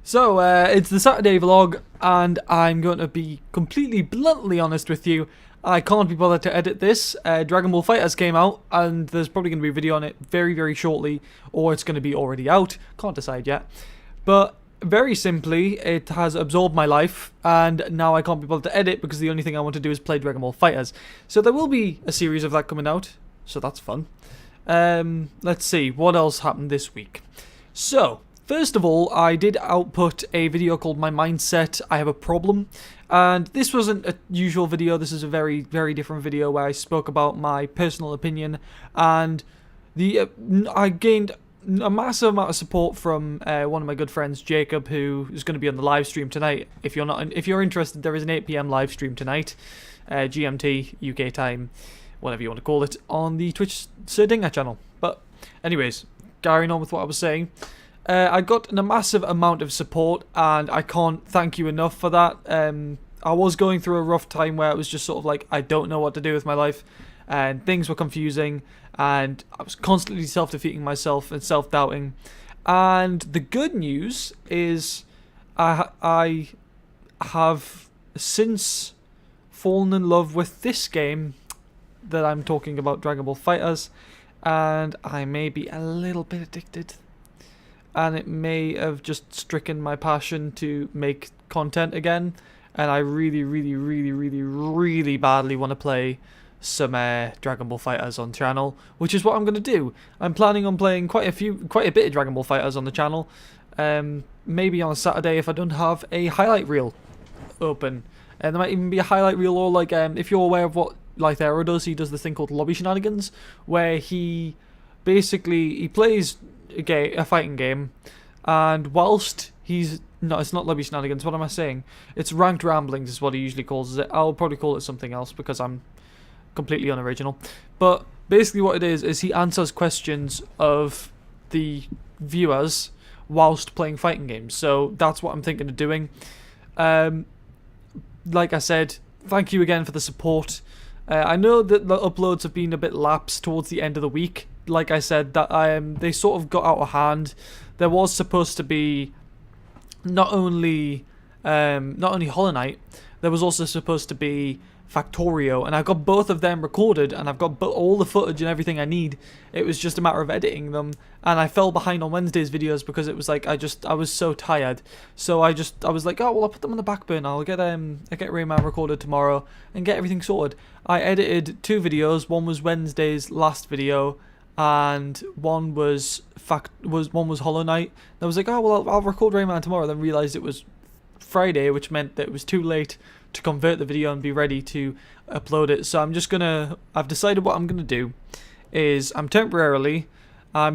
So, it's the Saturday vlog, and I'm going to be completely bluntly honest with you. I can't be bothered to edit this. Dragon Ball FighterZ came out, and there's probably going to be a video on it very, very shortly, or it's going to be already out. Can't decide yet. But very simply, it has absorbed my life, and now I can't be bothered to edit because the only thing I want to do is play Dragon Ball FighterZ. So there will be a series of that coming out, so that's fun. Let's see, what else happened this week? So, first of all, I did output a video called My Mindset, I Have a Problem, and this wasn't a usual video. This is a very, very different video where I spoke about my personal opinion, and I gained a massive amount of support from one of my good friends, Jacob, who is going to be on the live stream tonight. If you're interested, there is an 8 PM live stream tonight, GMT, UK time, whatever you want to call it, on the Twitch Sir Dinga channel. But anyways, carrying on with what I was saying. I got a massive amount of support, and I can't thank you enough for that. I was going through a rough time where it was just sort of like, I don't know what to do with my life, and things were confusing, and I was constantly self-defeating myself and self-doubting. And the good news is I have since fallen in love with this game that I'm talking about, Dragon Ball FighterZ, and I may be a little bit addicted. And it may have just stricken my passion to make content again. And I really, really, really, really, really badly want to play some Dragon Ball FighterZ on channel, which is what I'm going to do. I'm planning on playing quite a bit of Dragon Ball FighterZ on the channel. Maybe on a Saturday if I don't have a highlight reel open. And there might even be a highlight reel, or like, if you're aware of what Lythero does, he does this thing called Lobby Shenanigans, where he plays a fighting game, and whilst it's not Lobby Shenanigans, what am I saying? It's Ranked Ramblings is what he usually calls it. I'll probably call it something else because I'm completely unoriginal. But basically what it is he answers questions of the viewers whilst playing fighting games. So that's what I'm thinking of doing. Like I said, thank you again for the support. I know that the uploads have been a bit lapse towards the end of the week. Like I said, that they sort of got out of hand. There was supposed to be not only Hollow Knight, there was also supposed to be Factorio, and I got both of them recorded, and I've got all the footage and everything I need. It was just a matter of editing them, and I fell behind on Wednesday's videos because it was like I was so tired. So I was like, oh well, I'll put them on the back burner. I'll get Rayman recorded tomorrow and get everything sorted. I edited 2 videos. One was Wednesday's last video, and one was Hollow Knight. I was like, oh well, I'll record Rayman tomorrow. Then realized it was Friday, which meant that it was too late to convert the video and be ready to upload it. So I've decided what I'm gonna do is I'm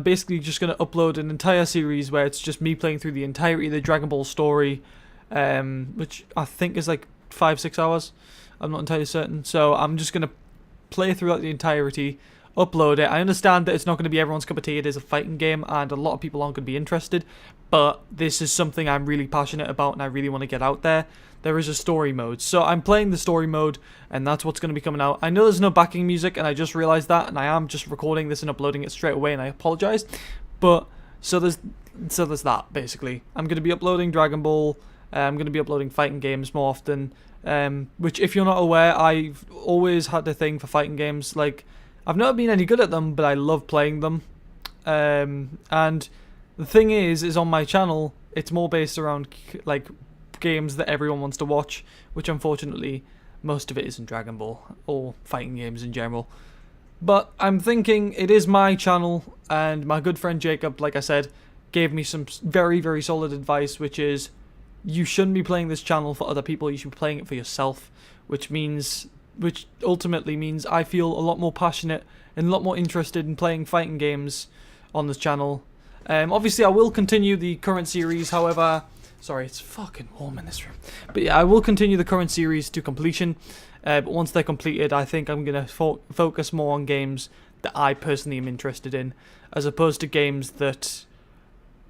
basically just gonna upload an entire series where it's just me playing through the entirety of the Dragon Ball story, which I think is like 5-6 hours. I'm not entirely certain. So I'm just gonna play throughout the entirety, upload it. I understand that it's not going to be everyone's cup of tea. It is a fighting game, and a lot of people aren't going to be interested, but this is something I'm really passionate about, and I really want to get out there. There is a story mode, so I'm playing the story mode, and that's what's going to be coming out. I know there's no backing music, and I just realized that, and I am just recording this and uploading it straight away, and I apologize. But so there's that, basically. I'm going to be uploading Dragon Ball. I'm going to be uploading fighting games more often, which, if you're not aware, I've always had a thing for fighting games. Like, I've never been any good at them, but I love playing them. And the thing is on my channel, it's more based around like games that everyone wants to watch, which unfortunately most of it isn't Dragon Ball or fighting games in general. But I'm thinking it is my channel, and my good friend Jacob, like I said, gave me some very, very solid advice, which is you shouldn't be playing this channel for other people, you should be playing it for yourself, which ultimately means I feel a lot more passionate and a lot more interested in playing fighting games on this channel. Obviously, I will continue the current series, however... Sorry, it's fucking warm in this room. But yeah, I will continue the current series to completion. But once they're completed, I think I'm going to focus more on games that I personally am interested in, as opposed to games that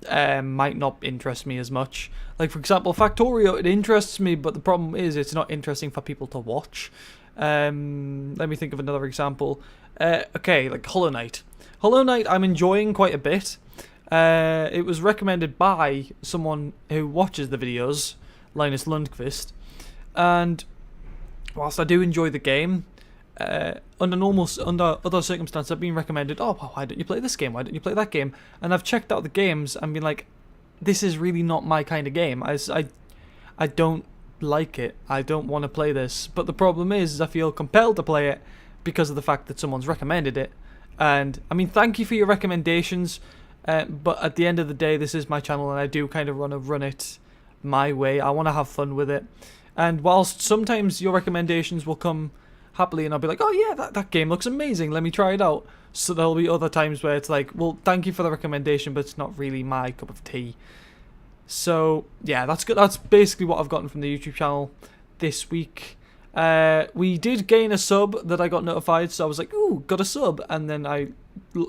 might not interest me as much. Like, for example, Factorio, it interests me, but the problem is it's not interesting for people to watch. Let me think of another example. Okay, like Hollow Knight. Hollow Knight I'm enjoying quite a bit. It was recommended by someone who watches the videos, Linus Lundqvist, and whilst I do enjoy the game, under other circumstances, I've been recommended, oh, well, why don't you play this game? Why don't you play that game? And I've checked out the games and been like, this is really not my kind of game. I don't like it. I don't want to play this. But the problem is I feel compelled to play it because of the fact that someone's recommended it. And, I mean, thank you for your recommendations, but at the end of the day, this is my channel and I do kind of want to run it my way. I want to have fun with it. And whilst sometimes your recommendations will come happily and I'll be like, oh yeah, that game looks amazing, let me try it out. So there'll be other times where it's like, well, thank you for the recommendation, but it's not really my cup of tea. So yeah, that's good. That's basically what I've gotten from the YouTube channel this week. We did gain a sub that I got notified, so I was like, ooh, got a sub, and then it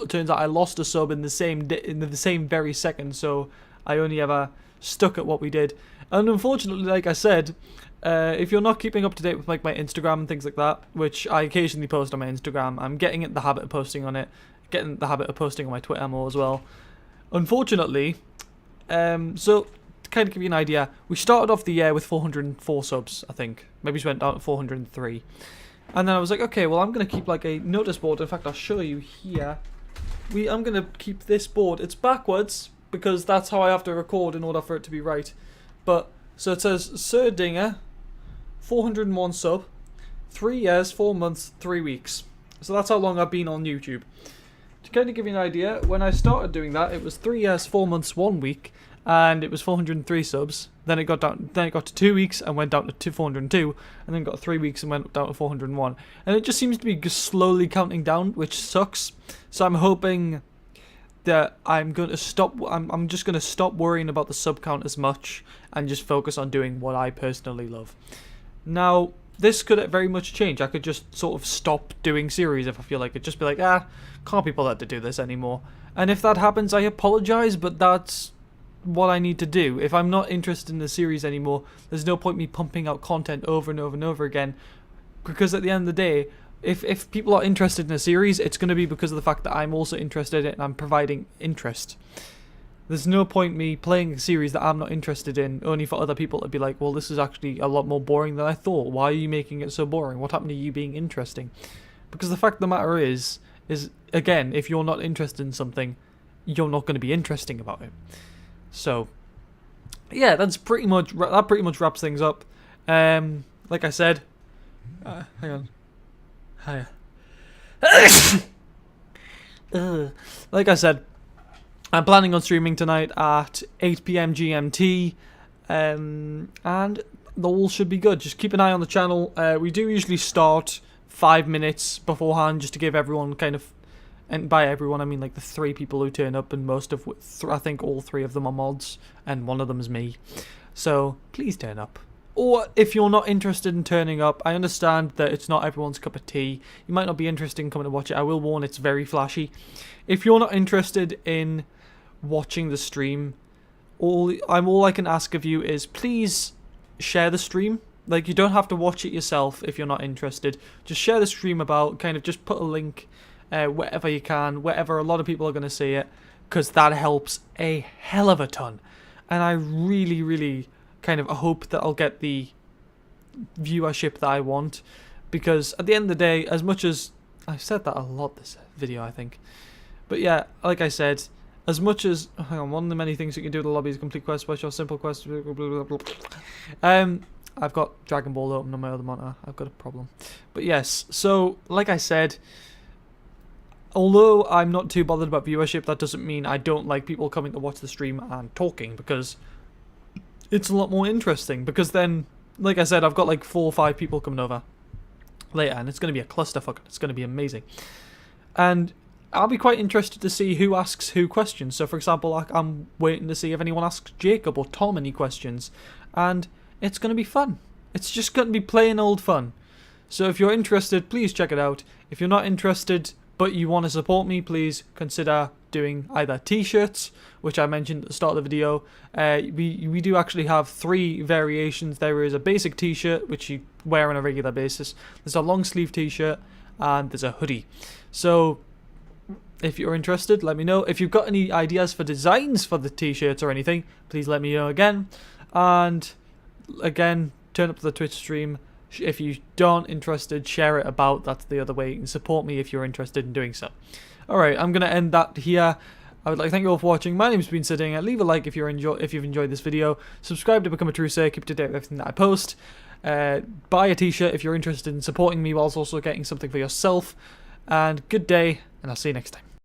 turns out I lost a sub in the same very second, so I only ever stuck at what we did. And unfortunately, like I said, if you're not keeping up to date with like my Instagram and things like that, which I occasionally post on my Instagram, I'm getting in the habit of posting on it, getting the habit of posting on my Twitter more as well. Unfortunately, so to kind of give you an idea, we started off the year with 404 subs, I think. Maybe we went down to 403. And then I was like, okay, well, I'm going to keep like a notice board. In fact, I'll show you here. I'm going to keep this board. It's backwards because that's how I have to record in order for it to be right. But, so it says, Sir Dinga, 401 sub, 3 years, 4 months, 3 weeks. So that's how long I've been on YouTube. To kind of give you an idea, when I started doing that, it was 3 years, 4 months, 1 week, and it was 403 subs. Then it got to 2 weeks and went down to 402, and then got 3 weeks and went down to 401. And it just seems to be slowly counting down, which sucks. So I'm hoping that I'm going to stop. I'm just going to stop worrying about the sub count as much and just focus on doing what I personally love. Now, this could very much change. I could just sort of stop doing series if I feel like it. Just be like, can't be bothered to do this anymore. And if that happens, I apologize, but that's what I need to do. If I'm not interested in the series anymore, there's no point me pumping out content over and over and over again. Because at the end of the day, if people are interested in a series, it's going to be because of the fact that I'm also interested in it and I'm providing interest. There's no point me playing a series that I'm not interested in, only for other people to be like, well, this is actually a lot more boring than I thought. Why are you making it so boring? What happened to you being interesting? Because the fact of the matter is again, if you're not interested in something, you're not going to be interesting about it. So, yeah, that pretty much wraps things up. Like I said, hang on. Hiya. Like I said, I'm planning on streaming tonight at 8 PM GMT, and all should be good. Just keep an eye on the channel. We do usually start 5 minutes beforehand, just to give everyone kind of, and by everyone I mean like the 3 people who turn up, and most of I think all 3 of them are mods, and one of them is me. So please turn up. Or if you're not interested in turning up, I understand that it's not everyone's cup of tea. You might not be interested in coming to watch it. I will warn, it's very flashy. If you're not interested in watching the stream, all I can ask of you is please share the stream. Like, you don't have to watch it yourself if you're not interested. Just share the stream about, kind of just put a link wherever you can, wherever a lot of people are going to see it, because that helps a hell of a ton. And I really, really kind of hope that I'll get the viewership that I want, because at the end of the day, as much as I've said that a lot this video, I think, but yeah, like I said, as much as hang on, one of the many things you can do in the lobby is complete quest, special, simple quest, blah, blah, blah, blah. I've got Dragon Ball open on my other monitor. I've got a problem, but yes. So like I said, although I'm not too bothered about viewership, that doesn't mean I don't like people coming to watch the stream and talking, because it's a lot more interesting. Because then, like I said, I've got like 4 or 5 people coming over later, and it's going to be a clusterfuck. It's going to be amazing. And I'll be quite interested to see who asks who questions. So, for example, I'm waiting to see if anyone asks Jacob or Tom any questions. And it's going to be fun. It's just going to be plain old fun. So if you're interested, please check it out. If you're not interested, but you want to support me, please consider doing either t-shirts, which I mentioned at the start of the video. We do actually have 3 variations. There is a basic t-shirt, which you wear on a regular basis. There's a long sleeve t-shirt, and there's a hoodie. So If you're interested, let me know. If you've got any ideas for designs for the t-shirts or anything, please let me know again. And again, turn up to the Twitch stream. If you aren't interested, share it about. That's the other way you can support me if you're interested in doing so. Alright, I'm going to end that here. I would like to thank you all for watching. My name's been Dinga. Leave a like if you've enjoyed this video. Subscribe to become a true sayer. Keep up to date with everything that I post. Buy a t-shirt if you're interested in supporting me whilst also getting something for yourself. And good day, and I'll see you next time.